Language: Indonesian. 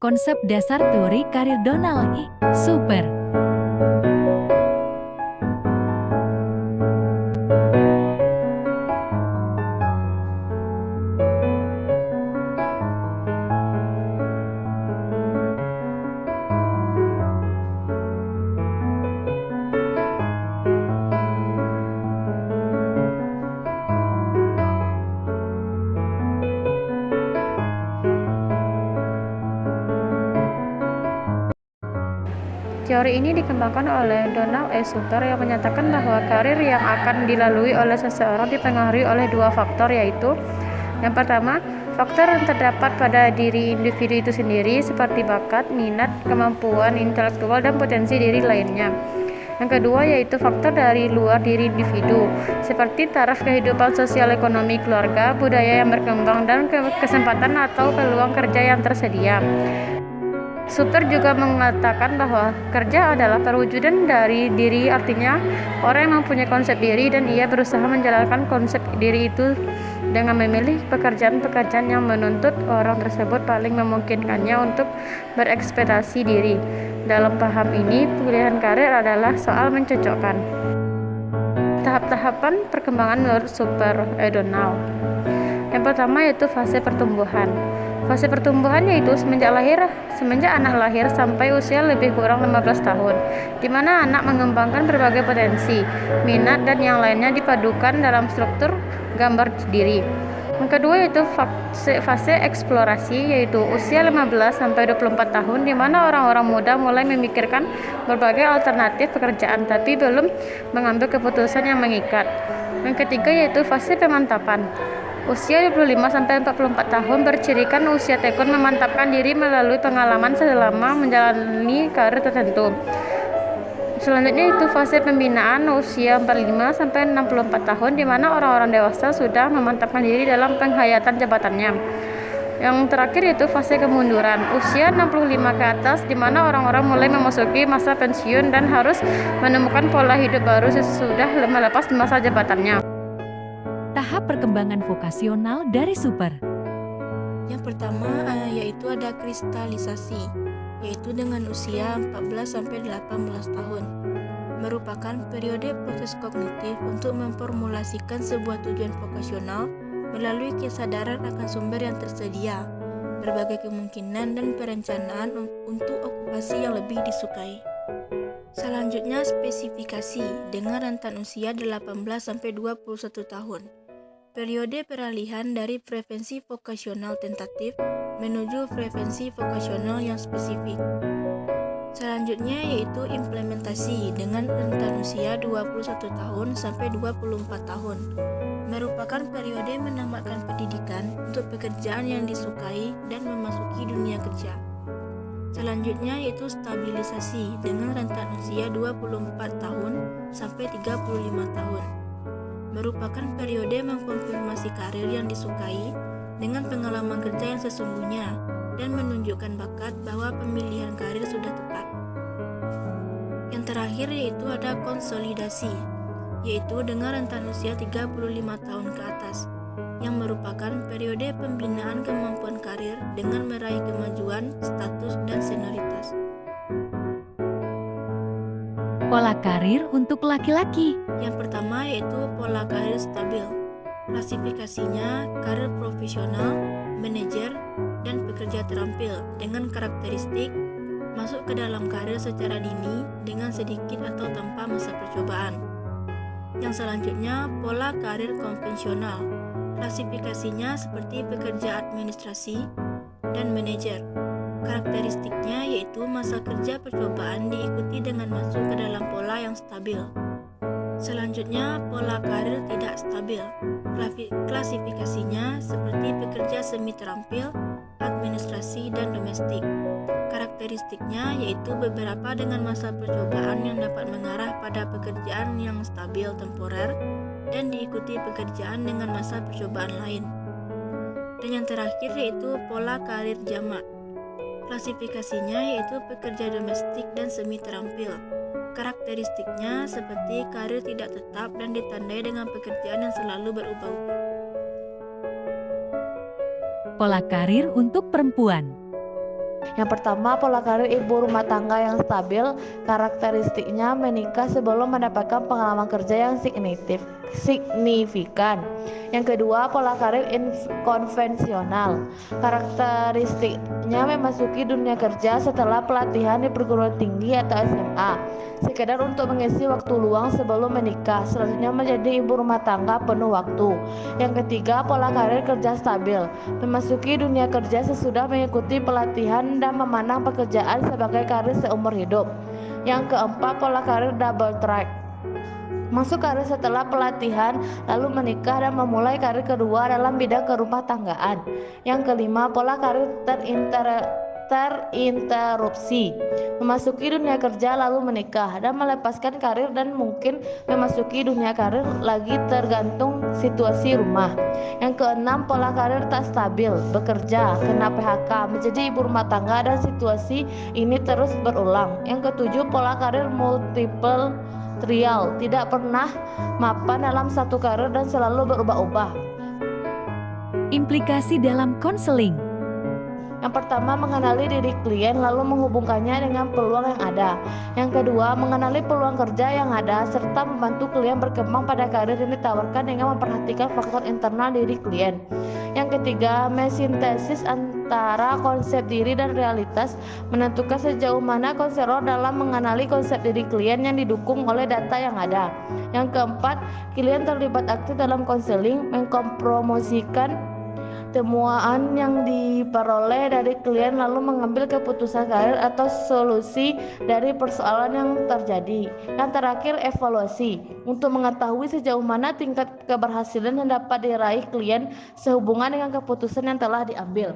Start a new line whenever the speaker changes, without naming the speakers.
Konsep dasar teori karir Donald I. Super.
Teori ini dikembangkan oleh Donald E. Super yang menyatakan bahwa karir yang akan dilalui oleh seseorang dipengaruhi oleh dua faktor, yaitu yang pertama, faktor yang terdapat pada diri individu itu sendiri seperti bakat, minat, kemampuan intelektual, dan potensi diri lainnya. Yang kedua yaitu faktor dari luar diri individu seperti taraf kehidupan sosial ekonomi keluarga, budaya yang berkembang, dan kesempatan atau peluang kerja yang tersedia. Super juga mengatakan bahwa kerja adalah perwujudan dari diri, artinya orang yang mempunyai konsep diri dan ia berusaha menjalankan konsep diri itu dengan memilih pekerjaan-pekerjaan yang menuntut orang tersebut paling memungkinkannya untuk berekspektasi diri. Dalam paham ini, pilihan karir adalah soal mencocokkan. Tahap-tahapan perkembangan menurut Super Donald. Yang pertama yaitu fase pertumbuhan. Fase pertumbuhan yaitu semenjak anak lahir sampai usia lebih kurang 15 tahun, di mana anak mengembangkan berbagai potensi, minat, dan yang lainnya dipadukan dalam struktur gambar diri. Yang kedua yaitu fase eksplorasi, yaitu usia 15 sampai 24 tahun, di mana orang-orang muda mulai memikirkan berbagai alternatif pekerjaan tapi belum mengambil keputusan yang mengikat. Yang ketiga yaitu fase pemantapan. Usia 25 sampai 44 tahun bercirikan usia tekun memantapkan diri melalui pengalaman selama menjalani karir tertentu. Selanjutnya itu fase pembinaan usia 45 sampai 64 tahun, di mana orang-orang dewasa sudah memantapkan diri dalam penghayatan jabatannya. Yang terakhir itu fase kemunduran usia 65 ke atas, di mana orang-orang mulai memasuki masa pensiun dan harus menemukan pola hidup baru sesudah melepas masa jabatannya.
Tahap perkembangan vokasional dari Super.
Yang pertama yaitu ada kristalisasi, yaitu dengan usia 14-18 tahun. Merupakan periode proses kognitif untuk memformulasikan sebuah tujuan vokasional melalui kesadaran akan sumber yang tersedia, berbagai kemungkinan dan perencanaan untuk okupasi yang lebih disukai. Selanjutnya spesifikasi dengan rentan usia 18-21 tahun. Periode peralihan dari preferensi vokasional tentatif menuju preferensi vokasional yang spesifik. Selanjutnya yaitu implementasi dengan rentan usia 21 tahun sampai 24 tahun. Merupakan periode menamatkan pendidikan untuk pekerjaan yang disukai dan memasuki dunia kerja. Selanjutnya yaitu stabilisasi dengan rentan usia 24 tahun sampai 35 tahun. Merupakan periode mengkonfirmasi karir yang disukai dengan pengalaman kerja yang sesungguhnya dan menunjukkan bakat bahwa pemilihan karir sudah tepat. Yang terakhir yaitu ada konsolidasi, yaitu dengan rentan usia 35 tahun ke atas, yang merupakan periode pembinaan kemampuan karir dengan meraih kemajuan, status, dan senioritas.
Pola karir untuk laki-laki.
Yang pertama yaitu pola karir stabil. Klasifikasinya karir profesional, manajer, dan pekerja terampil dengan karakteristik masuk ke dalam karir secara dini dengan sedikit atau tanpa masa percobaan. Yang selanjutnya pola karir konvensional. Klasifikasinya seperti pekerja administrasi dan manajer. Karakteristiknya yaitu masa kerja percobaan diikuti dengan masuk ke dalam pola yang stabil. Selanjutnya, pola karir tidak stabil. Klasifikasinya seperti pekerja semi terampil, administrasi, dan domestik. Karakteristiknya yaitu beberapa dengan masa percobaan yang dapat mengarah pada pekerjaan yang stabil temporer dan diikuti pekerjaan dengan masa percobaan lain. Dan yang terakhir yaitu pola karir jamak. Klasifikasinya yaitu pekerja domestik dan semi terampil. Karakteristiknya seperti karir tidak tetap dan ditandai dengan pekerjaan yang selalu berubah-ubah.
Pola karir untuk perempuan.
Yang pertama, pola karir ibu rumah tangga yang stabil, karakteristiknya menikah sebelum mendapatkan pengalaman kerja yang signifikan. Yang kedua, pola karir konvensional, karakteristiknya memasuki dunia kerja setelah pelatihan di perguruan tinggi atau SMA, sekedar untuk mengisi waktu luang sebelum menikah, selanjutnya menjadi ibu rumah tangga penuh waktu. Yang ketiga, pola karir kerja stabil, memasuki dunia kerja sesudah mengikuti pelatihan dan memandang pekerjaan sebagai karir seumur hidup. Yang keempat, pola karir double track, masuk karir setelah pelatihan, lalu menikah dan memulai karir kedua dalam bidang kerumah tanggaan. Yang kelima, pola karir terinterupsi, memasuki dunia kerja lalu menikah dan melepaskan karir dan mungkin memasuki dunia karir lagi tergantung situasi rumah. Yang keenam, pola karir tak stabil, bekerja, kena PHK, menjadi ibu rumah tangga dan situasi ini terus berulang. Yang ketujuh, pola karir multiple trial, tidak pernah mapan dalam satu karir dan selalu berubah-ubah.
Implikasi dalam konseling.
Yang pertama, mengenali diri klien lalu menghubungkannya dengan peluang yang ada. Yang kedua, mengenali peluang kerja yang ada serta membantu klien berkembang pada karir yang ditawarkan dengan memperhatikan faktor internal diri klien. Yang ketiga, mensintesis antara konsep diri dan realitas, menentukan sejauh mana konselor dalam mengenali konsep diri klien yang didukung oleh data yang ada. Yang keempat, klien terlibat aktif dalam konseling, mengkompromosikan temuan yang diperoleh dari klien lalu mengambil keputusan karir atau solusi dari persoalan yang terjadi. Yang terakhir, evaluasi, untuk mengetahui sejauh mana tingkat keberhasilan yang dapat diraih klien sehubungan dengan keputusan yang telah diambil.